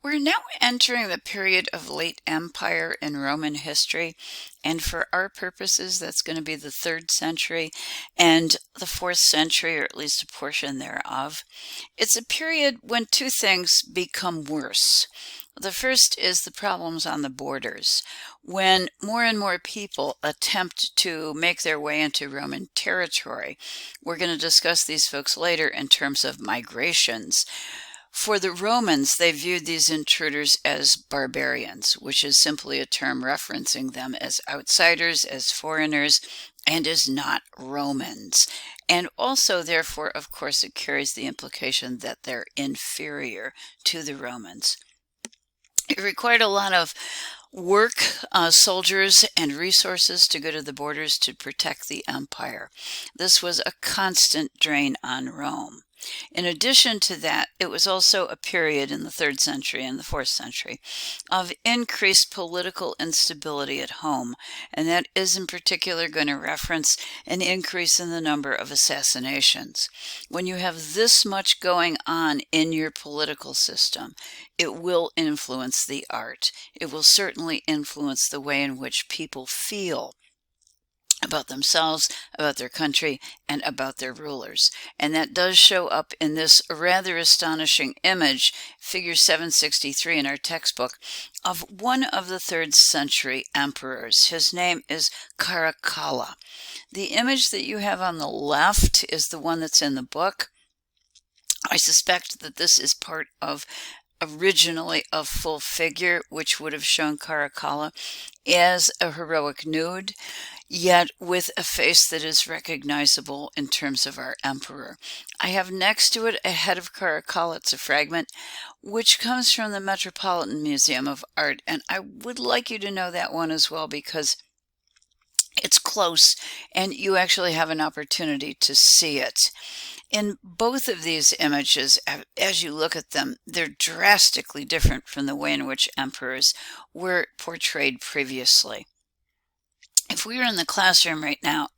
We're now entering the period of late Empire in Roman history, and for our purposes, that's going to be the 3rd century and the 4th century, or at least a portion thereof. It's a period when two things become worse. The first is the problems on the borders. When more and more people attempt to make their way into Roman territory, we're going to discuss these folks later in terms of migrations. For the Romans, they viewed these intruders as barbarians, which is simply a term referencing them as outsiders, as foreigners, and as not Romans. And also, therefore, of course, it carries the implication that they're inferior to the Romans. It required a lot of work, soldiers, and resources to go to the borders to protect the empire. This was a constant drain on Rome. In addition to that, it was also a period in the 3rd century and the 4th century of increased political instability at home, and that is in particular going to reference an increase in the number of assassinations. When you have this much going on in your political system, it will influence the art. It will certainly influence the way in which people feel about themselves, about their country, and about their rulers. And that does show up in this rather astonishing image, figure 763 in our textbook, of one of the 3rd century emperors. His name is Caracalla. The image that you have on the left is the one that's in the book. I suspect that this is part of originally a full figure, which would have shown Caracalla as a heroic nude, yet with a face that is recognizable in terms of our emperor. I have next to it a head of Caracalla. It's a fragment which comes from the Metropolitan Museum of Art, and I would like you to know that one as well because it's close and you actually have an opportunity to see it. In both of these images, as you look at them, they're drastically different from the way in which emperors were portrayed previously. If we were in the classroom right now,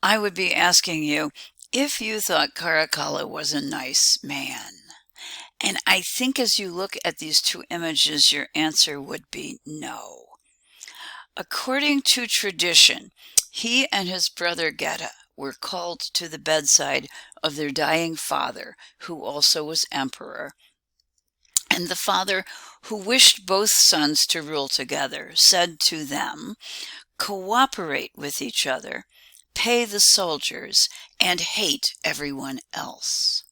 I would be asking you if you thought Caracalla was a nice man. And I think as you look at these two images, your answer would be no. According to tradition, he and his brother Geta were called to the bedside of their dying father, who also was emperor. And the father, who wished both sons to rule together, said to them, "Cooperate with each other, pay the soldiers, and hate everyone else."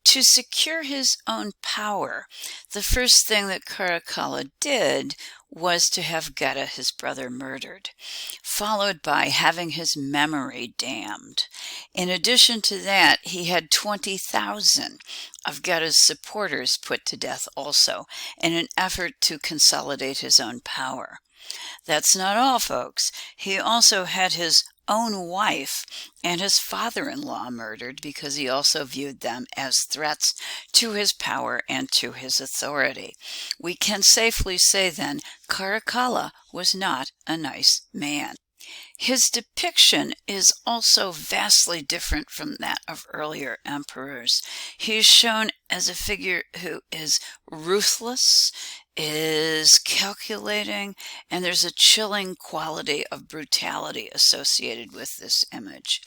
To secure his own power, the first thing that Caracalla did was to have Geta, his brother, murdered, followed by having his memory damned. In addition to that, he had 20,000 of Geta's supporters put to death also in an effort to consolidate his own power. That's not all, folks. He also had his own wife and his father-in-law murdered because he also viewed them as threats to his power and to his authority. We can safely say then, Caracalla was not a nice man. His depiction is also vastly different from that of earlier emperors. He is shown as a figure who is ruthless, is calculating, and there's a chilling quality of brutality associated with this image.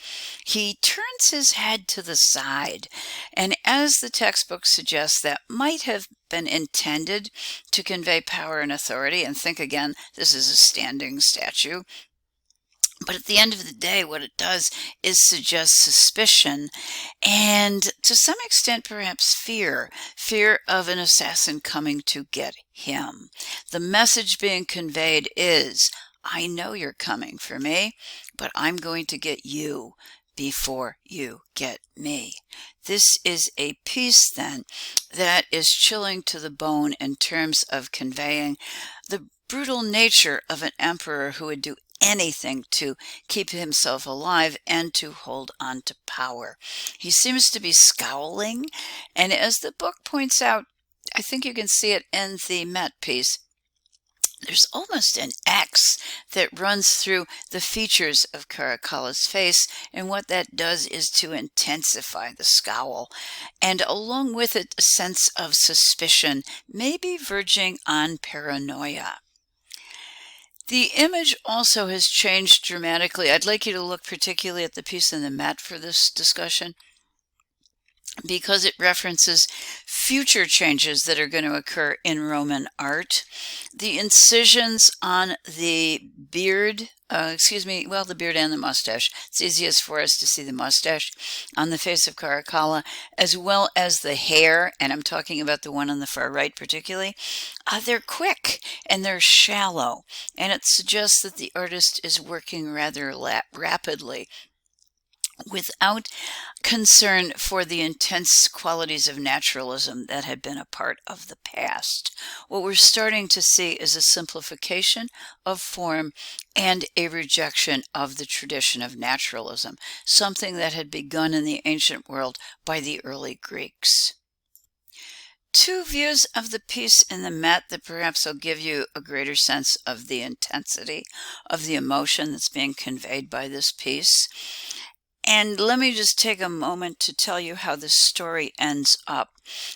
He turns his head to the side, and as the textbook suggests, that might have been intended to convey power and authority. And think again, this is a standing statue. But at the end of the day, what it does is suggest suspicion and to some extent perhaps fear of an assassin coming to get him. The message being conveyed is, I know you're coming for me, but I'm going to get you before you get me. This is a piece then that is chilling to the bone in terms of conveying the brutal nature of an emperor who would do anything to keep himself alive and to hold on to power. He seems to be scowling, and as the book points out, I think you can see it in the Met piece, there's almost an X that runs through the features of Caracalla's face, and what that does is to intensify the scowl, and along with it, a sense of suspicion, maybe verging on paranoia. The image also has changed dramatically. I'd like you to look particularly at the piece in the Met for this discussion, because it references future changes that are going to occur in Roman art. The incisions on the beard, the beard and the mustache. It's easiest for us to see the mustache on the face of Caracalla, as well as the hair, and I'm talking about the one on the far right particularly. They're quick and they're shallow, and it suggests that the artist is working rather rapidly, without concern for the intense qualities of naturalism that had been a part of the past. What we're starting to see is a simplification of form and a rejection of the tradition of naturalism, something that had begun in the ancient world by the early Greeks. Two views of the piece in the Met that perhaps will give you a greater sense of the intensity of the emotion that's being conveyed by this piece. And let me just take a moment to tell you how this story ends up.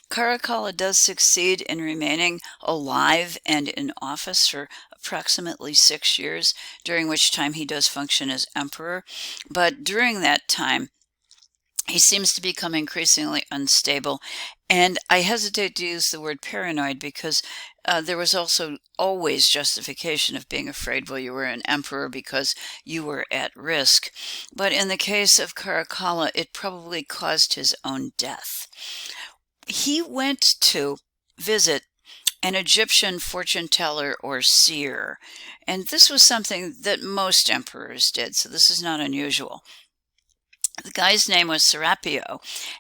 Caracalla does succeed in remaining alive and in office for approximately 6 years, during which time he does function as emperor. But during that time, he seems to become increasingly unstable, and I hesitate to use the word paranoid because there was also always justification of being afraid while you were an emperor because you were at risk. But in the case of Caracalla, it probably caused his own death. He went to visit an Egyptian fortune teller or seer, and this was something that most emperors did, so this is not unusual. The guy's name was Serapio,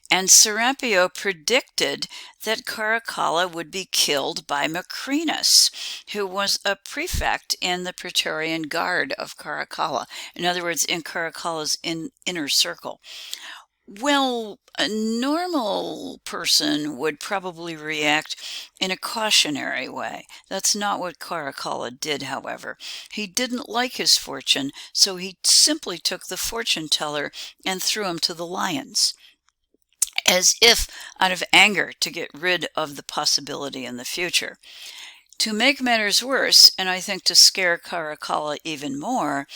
and Serapio predicted that Caracalla would be killed by Macrinus, who was a prefect in the Praetorian Guard of Caracalla. In other words, in Caracalla's inner circle. Well, a normal person would probably react in a cautionary way. That's not what Caracalla did, however. He didn't like his fortune, so he simply took the fortune teller and threw him to the lions, as if out of anger to get rid of the possibility in the future. To make matters worse, and I think to scare Caracalla even more,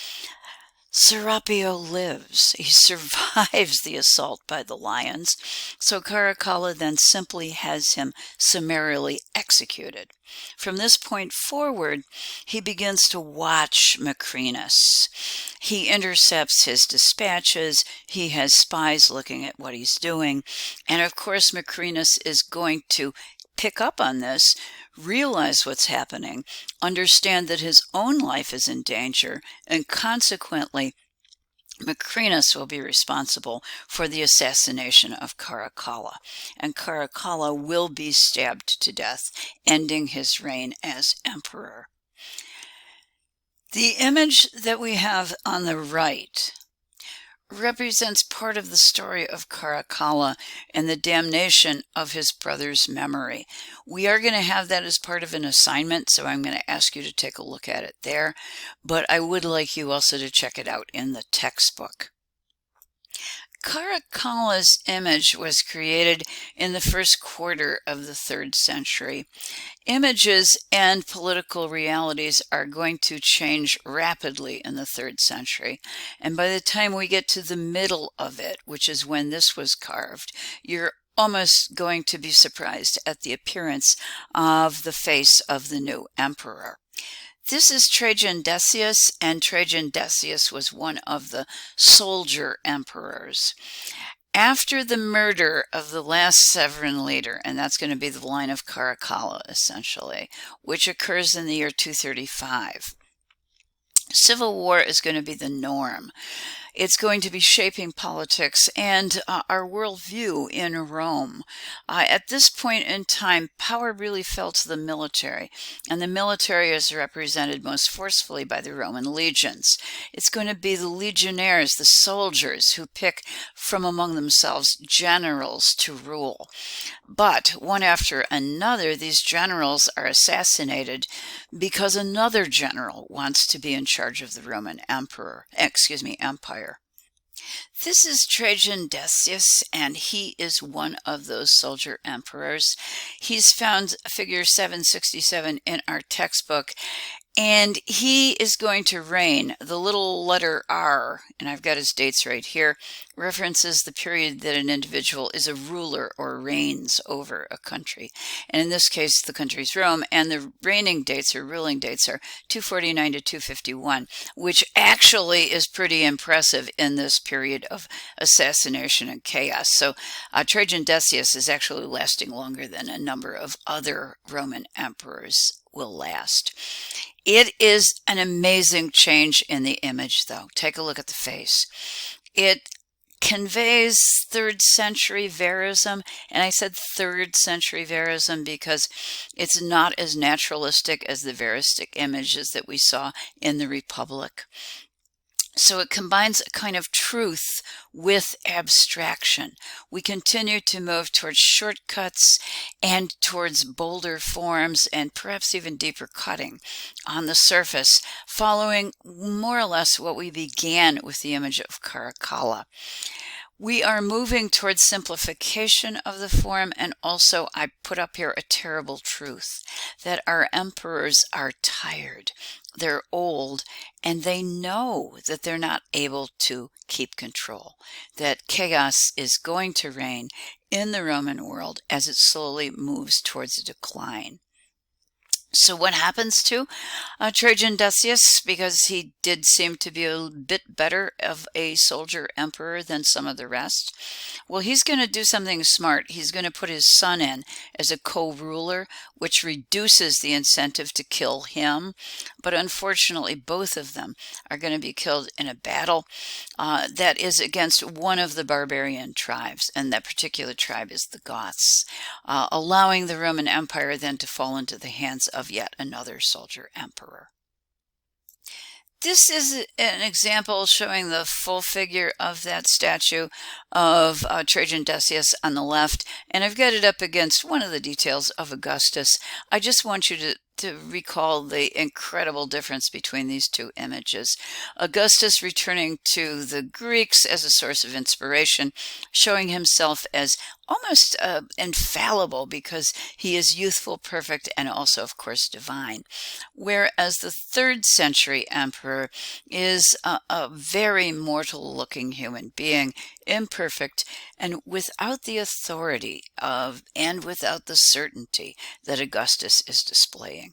Serapio lives. He survives the assault by the lions, so Caracalla then simply has him summarily executed. From this point forward, he begins to watch Macrinus. He intercepts his dispatches, he has spies looking at what he's doing, and of course Macrinus is going to pick up on this, realize what's happening, understand that his own life is in danger, and consequently, Macrinus will be responsible for the assassination of Caracalla, and Caracalla will be stabbed to death, ending his reign as emperor. The image that we have on the right represents part of the story of Caracalla and the damnation of his brother's memory. We are going to have that as part of an assignment, so I'm going to ask you to take a look at it there, but I would like you also to check it out in the textbook. Caracalla's image was created in the first quarter of the 3rd century. Images and political realities are going to change rapidly in the 3rd century, and by the time we get to the middle of it, which is when this was carved, you're almost going to be surprised at the appearance of the face of the new emperor. This is Trajan Decius, and Trajan Decius was one of the soldier emperors. After the murder of the last Severan leader, and that's going to be the line of Caracalla, essentially, which occurs in the year 235, civil war is going to be the norm. It's going to be shaping politics and our worldview in Rome. At this point in time, power really fell to the military, and the military is represented most forcefully by the Roman legions. It's going to be the legionnaires, the soldiers, who pick from among themselves generals to rule. But one after another, these generals are assassinated because another general wants to be in charge of the Roman empire. This is Trajan Decius, and he is one of those soldier emperors. He's found figure 767 in our textbook, and he is going to reign. The little letter R, and I've got his dates right here, references the period that an individual is a ruler or reigns over a country. And in this case, the country's Rome, and the reigning dates or ruling dates are 249 to 251, which actually is pretty impressive in this period of assassination and chaos. So Trajan Decius is actually lasting longer than a number of other Roman emperors will last. It is an amazing change in the image, though. Take a look at the face. It conveys 3rd century verism, and I said 3rd century verism because it's not as naturalistic as the veristic images that we saw in the Republic. So it combines a kind of truth with abstraction. We continue to move towards shortcuts and towards bolder forms and perhaps even deeper cutting on the surface, following more or less what we began with the image of Caracalla. We are moving towards simplification of the form, and also I put up here a terrible truth, that our emperors are tired, they're old, and they know that they're not able to keep control, that chaos is going to reign in the Roman world as it slowly moves towards a decline. So what happens to Trajan Decius, because he did seem to be a bit better of a soldier emperor than some of the rest? Well, he's going to do something smart. He's going to put his son in as a co-ruler, which reduces the incentive to kill him. But unfortunately, both of them are going to be killed in a battle that is against one of the barbarian tribes, and that particular tribe is the Goths, allowing the Roman Empire then to fall into the hands of yet another soldier emperor. This is an example showing the full figure of that statue of Trajan Decius on the left, and I've got it up against one of the details of Augustus. I just want you to recall the incredible difference between these two images. Augustus returning to the Greeks as a source of inspiration, showing himself as almost infallible because he is youthful, perfect, and also, of course, divine. Whereas the 3rd century emperor is a very mortal-looking human being, imperfect, and without the authority of, and without the certainty that Augustus is displaying.